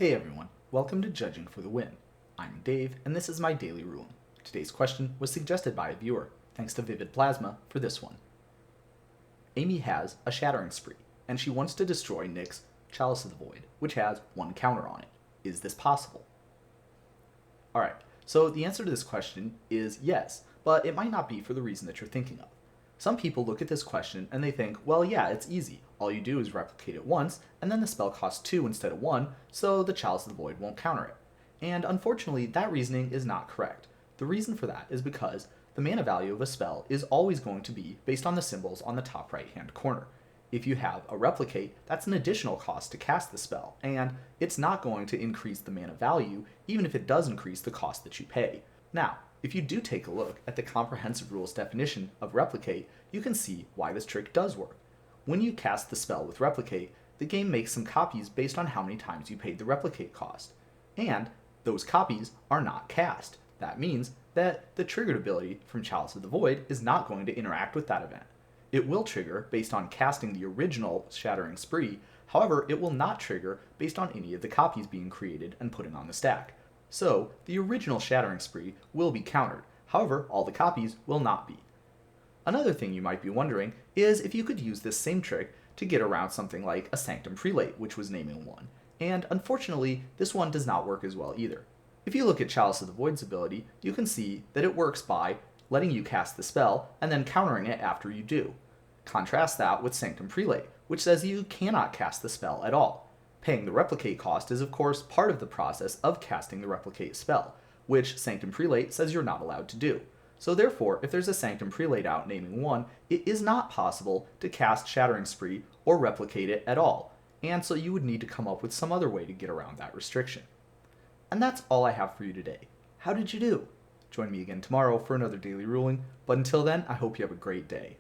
Hey everyone, welcome to Judging for the Win. I'm Dave, and this is my daily ruling. Today's question was suggested by a viewer. Thanks to Vivid Plasma for this one. Amy has a Shattering Spree, and she wants to destroy Nick's Chalice of the Void, which has one counter on it. Is this possible? Alright, so the answer to this question is yes, but it might not be for the reason that you're thinking of. Some people look at this question and they think, well, yeah, it's easy. All you do is replicate it once, and then the spell costs 2 instead of 1, so the Chalice of the Void won't counter it. And unfortunately, that reasoning is not correct. The reason for that is because the mana value of a spell is always going to be based on the symbols on the top right-hand corner. If you have a replicate, that's an additional cost to cast the spell, and it's not going to increase the mana value, even if it does increase the cost that you pay. Now, if you do take a look at the comprehensive rules definition of replicate, you can see why this trick does work. When you cast the spell with replicate, the game makes some copies based on how many times you paid the replicate cost. And those copies are not cast. That means that the triggered ability from Chalice of the Void is not going to interact with that event. It will trigger based on casting the original Shattering Spree, however, it will not trigger based on any of the copies being created and putting on the stack. So, the original Shattering Spree will be countered, however, all the copies will not be. Another thing you might be wondering is if you could use this same trick to get around something like a Sanctum Prelate, which was naming 1, and unfortunately, this one does not work as well either. If you look at Chalice of the Void's ability, you can see that it works by letting you cast the spell and then countering it after you do. Contrast that with Sanctum Prelate, which says you cannot cast the spell at all. Paying the replicate cost is of course part of the process of casting the replicate spell, which Sanctum Prelate says you're not allowed to do. So therefore, if there's a Sanctum Prelate out naming 1, it is not possible to cast Shattering Spree or replicate it at all, and so you would need to come up with some other way to get around that restriction. And that's all I have for you today. How did you do? Join me again tomorrow for another daily ruling, but until then, I hope you have a great day.